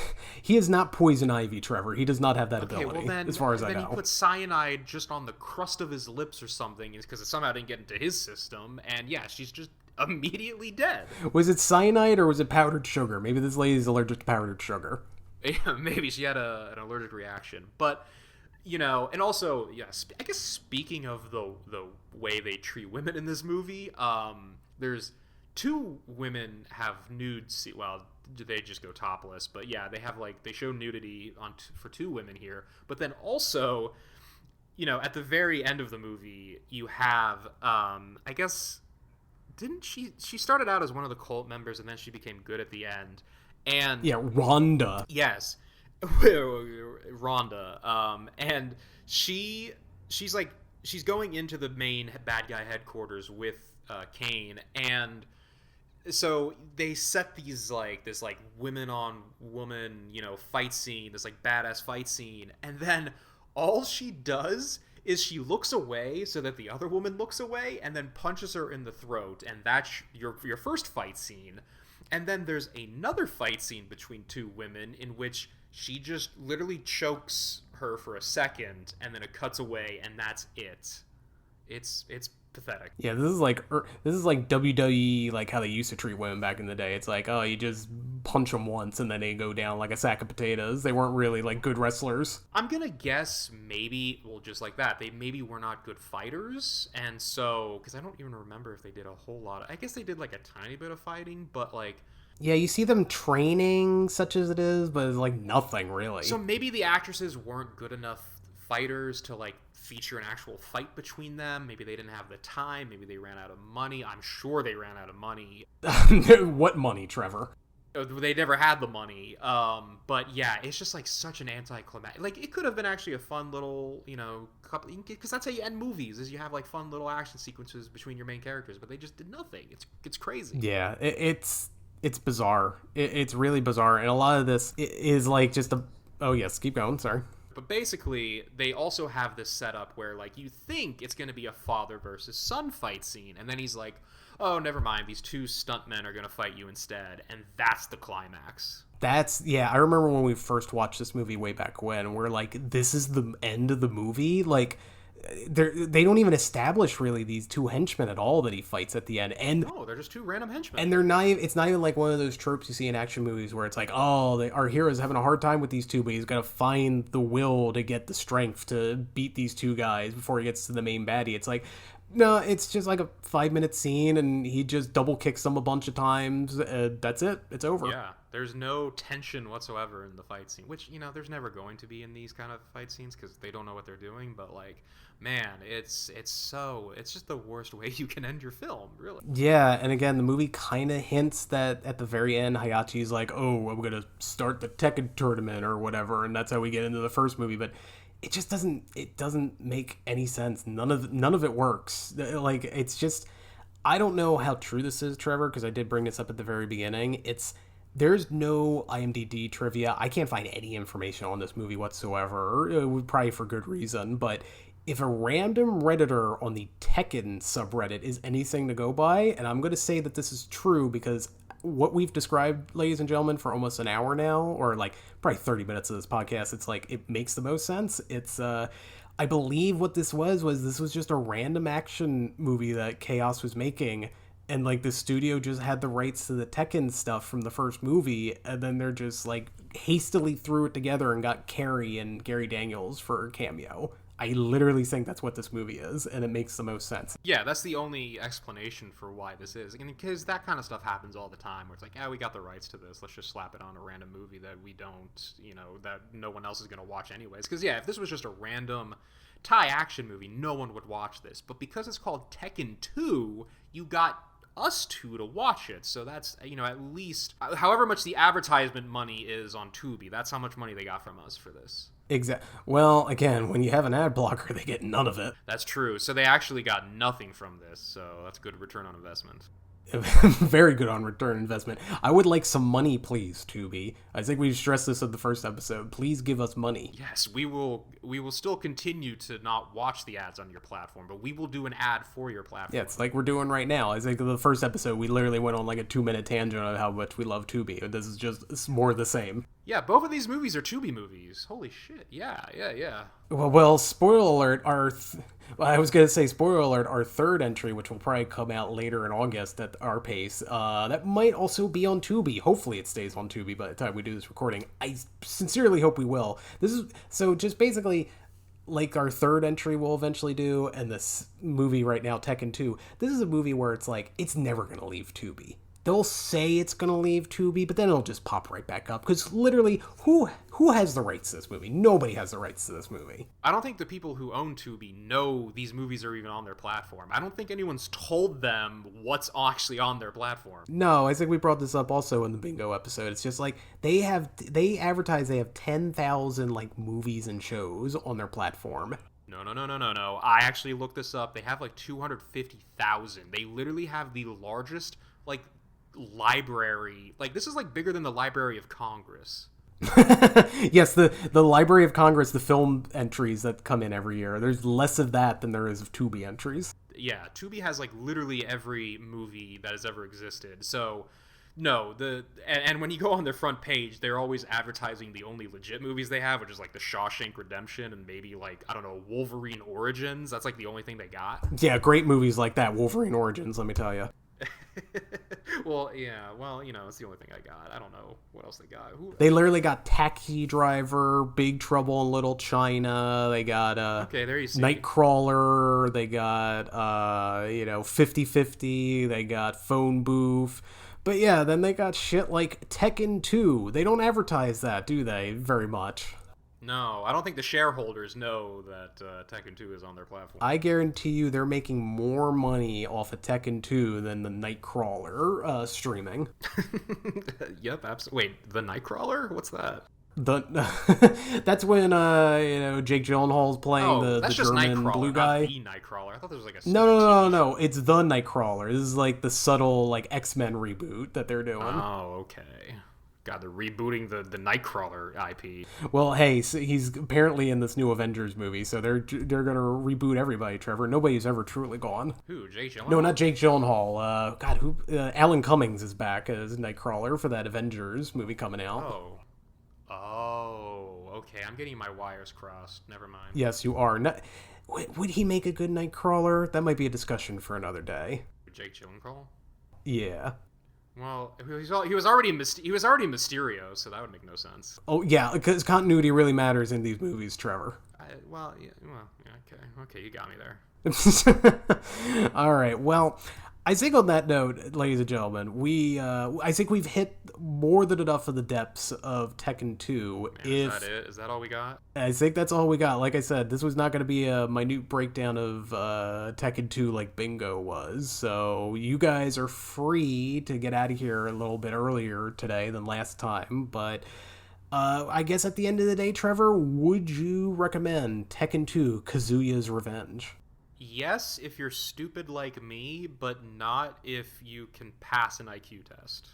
is not Poison Ivy, Trevor. He does not have that ability, well then, as far as I know. Then he put cyanide just on the crust of his lips or something, because it somehow didn't get into his system, and yeah, she's just immediately dead. Was it cyanide or was it powdered sugar? Maybe this lady's allergic to powdered sugar. Yeah, maybe she had an allergic reaction. But, you know, and also, yes, I guess speaking of the way they treat women in this movie, there's two women have nude well, they just go topless, but yeah, they have like, they show nudity for two women here. But then also, you know, at the very end of the movie, you have I guess, didn't she started out as one of the cult members and then she became good at the end. And yeah, Rhonda. Yes. Rhonda. And she's going into the main bad guy headquarters with Kane, and so they set this women on woman, you know, fight scene, this like badass fight scene, and then all she does is she looks away so that the other woman looks away, and then punches her in the throat, and that's your first fight scene. And then there's another fight scene between two women in which she just literally chokes her for a second, and then it cuts away, and that's it. It's pathetic. Yeah, this is like WWE, like how they used to treat women back in the day. It's like, oh, you just punch them once and then they go down like a sack of potatoes. They weren't really like good wrestlers. I'm gonna guess maybe, well, just like that, they maybe were not good fighters, and so, because I don't even remember if they did a whole lot. I guess they did like a tiny bit of fighting, but like, yeah, you see them training, such as it is, but it's like nothing really. So maybe the actresses weren't good enough fighters to like feature an actual fight between them. Maybe they didn't have the time. Maybe they ran out of money. I'm sure they ran out of money. What money, Trevor? They never had the money. But yeah, it's just like such an anticlimactic. Like, it could have been actually a fun little, you know, couple, because that's how you end movies, is you have like fun little action sequences between your main characters, but they just did nothing. It's crazy. Yeah, it's bizarre. It's really bizarre, and a lot of this is like just a. Oh yes, keep going. Sorry. But basically, they also have this setup where, like, you think it's going to be a father versus son fight scene, and then he's like, oh, never mind, these two stuntmen are going to fight you instead, and that's the climax. Yeah, I remember when we first watched this movie way back when, we're like, this is the end of the movie? Like, they don't even establish really these two henchmen at all that he fights at the end. And no, they're just two random henchmen. And it's not even like one of those tropes you see in action movies where it's like, oh, our hero's having a hard time with these two, but he's got to find the will to get the strength to beat these two guys before he gets to the main baddie. It's like, no, it's just like a 5-minute scene, and he just double kicks them a bunch of times. That's it. It's over. Yeah, there's no tension whatsoever in the fight scene, which, you know, there's never going to be in these kind of fight scenes because they don't know what they're doing. But like, man, it's just the worst way you can end your film, really. Yeah, and again, the movie kind of hints that at the very end, Hayachi's like, oh, I'm gonna start the Tekken tournament or whatever, and that's how we get into the first movie, but it just doesn't make any sense. None of it works. Like, it's just, I don't know how true this is, Trevor, because I did bring this up at the very beginning. There's no IMDb trivia. I can't find any information on this movie whatsoever, probably for good reason, but if a random Redditor on the Tekken subreddit is anything to go by, and I'm going to say that this is true because what we've described, ladies and gentlemen, for almost an hour now, or like probably 30 minutes of this podcast, it's like, it makes the most sense. It's, I believe what this was just a random action movie that Chaos was making, and like the studio just had the rights to the Tekken stuff from the first movie, and then they're just like hastily threw it together and got Cary and Gary Daniels for a cameo. I literally think that's what this movie is, and it makes the most sense. Yeah, that's the only explanation for why this is. Because that kind of stuff happens all the time, where it's like, we got the rights to this, let's just slap it on a random movie that we don't, you know, that no one else is going to watch anyways. Because, yeah, if this was just a random Thai action movie, no one would watch this. But because it's called Tekken 2, you got us two to watch it. So that's, you know, at least, however much the advertisement money is on Tubi, that's how much money they got from us for this. Exactly. Well, again, when you have an ad blocker, they get none of it. That's true. So they actually got nothing from this. So that's a good return on investment. Very good on return investment. I would like some money, please, Tubi. I think we've stressed this in the first episode. Please give us money. Yes, we will. We will still continue to not watch the ads on your platform, but we will do an ad for your platform. Yeah, it's like we're doing right now. I think the first episode we literally went on like a 2-minute tangent on how much we love Tubi. This is just more of the same. Yeah, both of these movies are Tubi movies. Holy shit! Yeah. Well, spoiler alert. I was gonna say spoiler alert. Our third entry, which will probably come out later in August at our pace, that might also be on Tubi. Hopefully, it stays on Tubi by the time we do this recording. I sincerely hope we will. This is so just basically like our third entry we'll eventually do, and this movie right now, Tekken 2. This is a movie where it's like it's never gonna leave Tubi. They'll say it's going to leave Tubi, but then it'll just pop right back up. Because literally, who has the rights to this movie? Nobody has the rights to this movie. I don't think the people who own Tubi know these movies are even on their platform. I don't think anyone's told them what's actually on their platform. No, I think we brought this up also in the bingo episode. It's just like they advertise they have 10,000 like movies and shows on their platform. No. I actually looked this up. They have like 250,000. They literally have the largest like library. Like this is like bigger than the Library of Congress. Yes, the Library of Congress, the film entries that come in every year. There's less of that than there is of Tubi entries. Yeah, Tubi has like literally every movie that has ever existed. So no, and when you go on their front page, they're always advertising the only legit movies they have, which is like the Shawshank Redemption and maybe like, I don't know, Wolverine Origins. That's like the only thing they got. Yeah, great movies like that, Wolverine Origins, let me tell you. Well, yeah, it's the only thing I got. I don't know what else they got. They literally got Taxi Driver, Big Trouble in Little China. They got okay, there you see. Nightcrawler. They got 50-50. They got Phone Booth. But yeah, then they got shit like Tekken 2. They don't advertise that, do they? Very much. No, I don't think the shareholders know that Tekken 2 is on their platform. I guarantee you they're making more money off of Tekken 2 than the Nightcrawler streaming. Yep, absolutely. Wait, the Nightcrawler? What's that? That's when Jake Gyllenhaal's playing the German blue guy. Not the Nightcrawler. I thought there was like a no. It's the Nightcrawler. This is like the subtle like X-Men reboot that they're doing. Oh, okay. God, they're rebooting the Nightcrawler IP. Well, hey, so he's apparently in this new Avengers movie, so they're gonna reboot everybody. Trevor, nobody's ever truly gone. Who? Jake Gyllenhaal? No, not Jake Gyllenhaal. Who? Alan Cummings is back as Nightcrawler for that Avengers movie coming out. Oh, okay. I'm getting my wires crossed. Never mind. Yes, you are. Would he make a good Nightcrawler? That might be a discussion for another day. Jake Gyllenhaal? Yeah. Well, he was already Mysterio, so that would make no sense. Oh yeah, because continuity really matters in these movies, Trevor. Okay, you got me there. All right, well, I think on that note, ladies and gentlemen, I think we've hit more than enough of the depths of Tekken 2. Man, is that it? Is that all we got? I think that's all we got. Like I said, this was not going to be a minute breakdown of Tekken 2 like Bingo was. So you guys are free to get out of here a little bit earlier today than last time. But I guess at the end of the day, Trevor, would you recommend Tekken 2 Kazuya's Revenge? Yes, if you're stupid like me, but not if you can pass an IQ test.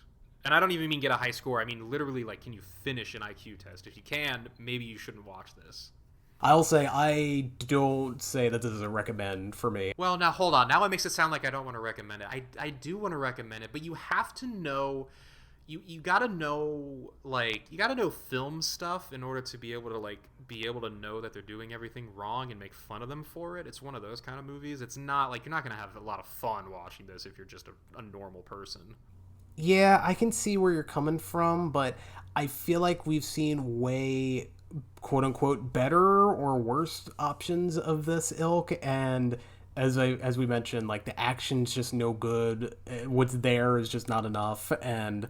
And I don't even mean get a high score. I mean literally, like, can you finish an IQ test? If you can, maybe you shouldn't watch this. I'll say I don't say that this is a recommend for me. Well, now hold on. Now it makes it sound like I don't want to recommend it. I do want to recommend it, but you have to know... You gotta know, like, you gotta know film stuff in order to be able to know that they're doing everything wrong and make fun of them for it. It's one of those kind of movies. It's not, like, you're not gonna have a lot of fun watching this if you're just a normal person. Yeah, I can see where you're coming from, but I feel like we've seen way, quote-unquote, better or worse options of this ilk, and... As we mentioned, like, the action's just no good. What's there is just not enough, and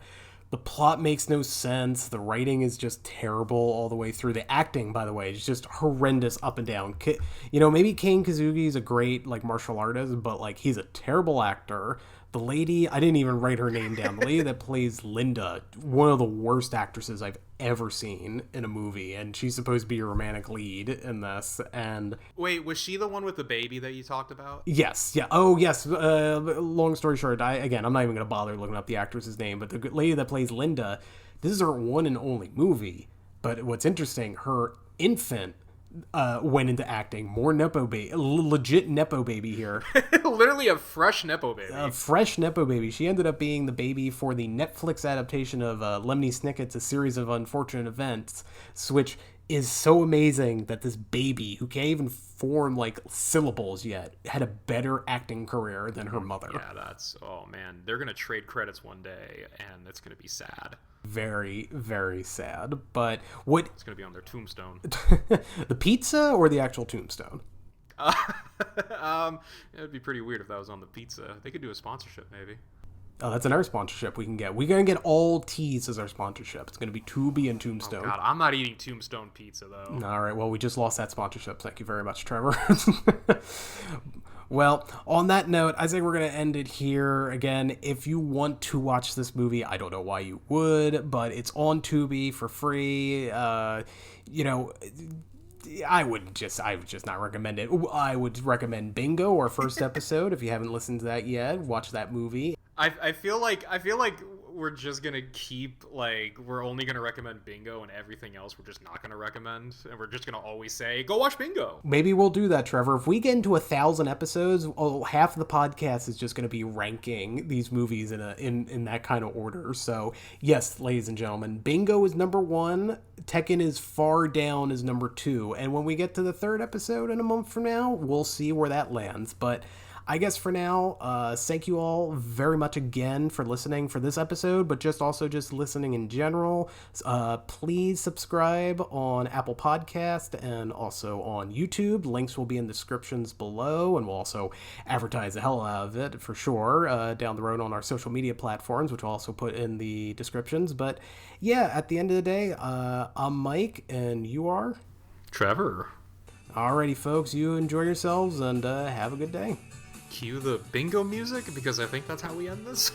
the plot makes no sense. The writing is just terrible all the way through. The acting, by the way, is just horrendous up and down. Maybe Kane Kusogi is a great, like, martial artist, but, like, he's a terrible actor. The lady, I didn't even write her name down. The lady that plays Linda, one of the worst actresses I've ever seen in a movie, and she's supposed to be a romantic lead in this. And wait, was she the one with the baby that you talked about? yes, yeah, oh yes. Long story short, I'm not even gonna bother looking up the actress's name, but the lady that plays Linda, this is her one and only movie. But what's interesting, her infant went into acting. More nepo baby, legit nepo baby here. Literally a fresh nepo baby. A fresh nepo baby. She ended up being the baby for the Netflix adaptation of Lemony Snicket's A Series of Unfortunate Events, which is so amazing that this baby, who can't even form like syllables yet, had a better acting career than her mother. Yeah, oh man, they're gonna trade credits one day, and it's gonna be sad. Very, very sad. But what... It's gonna be on their tombstone. The pizza or the actual tombstone? It would be pretty weird if that was on the pizza. They could do a sponsorship, maybe. Oh, that's another sponsorship we can get. We're going to get all T's as our sponsorship. It's going to be Tubi and Tombstone. Oh, God, I'm not eating Tombstone pizza, though. All right, well, we just lost that sponsorship. Thank you very much, Trevor. Well, on that note, I think we're going to end it here. Again, if you want to watch this movie, I don't know why you would, but it's on Tubi for free. You know... I would just not recommend it. I would recommend Bingo, our first episode. If you haven't listened to that yet, watch that movie. I feel like we're just gonna keep we're only gonna recommend Bingo, and everything else we're just not gonna recommend, and we're just gonna always say go watch Bingo. Maybe we'll do that, Trevor. If we get into 1,000 episodes, half of the podcast is just gonna be ranking these movies in that kind of order. So yes, ladies and gentlemen, Bingo is number 1. Tekken is far down as number 2, and when we get to the 3rd episode in a month from now, we'll see where that lands. But I guess for now, thank you all very much again for listening for this episode, but just listening in general. Please subscribe on Apple Podcast and also on YouTube. Links will be in the descriptions below, and we'll also advertise the hell out of it for sure down the road on our social media platforms, which I'll also put in the descriptions. But yeah, at the end of the day, I'm Mike, and you are? Trevor. Alrighty, folks, you enjoy yourselves, and have a good day. Cue the Bingo music, because I think that's how we end this.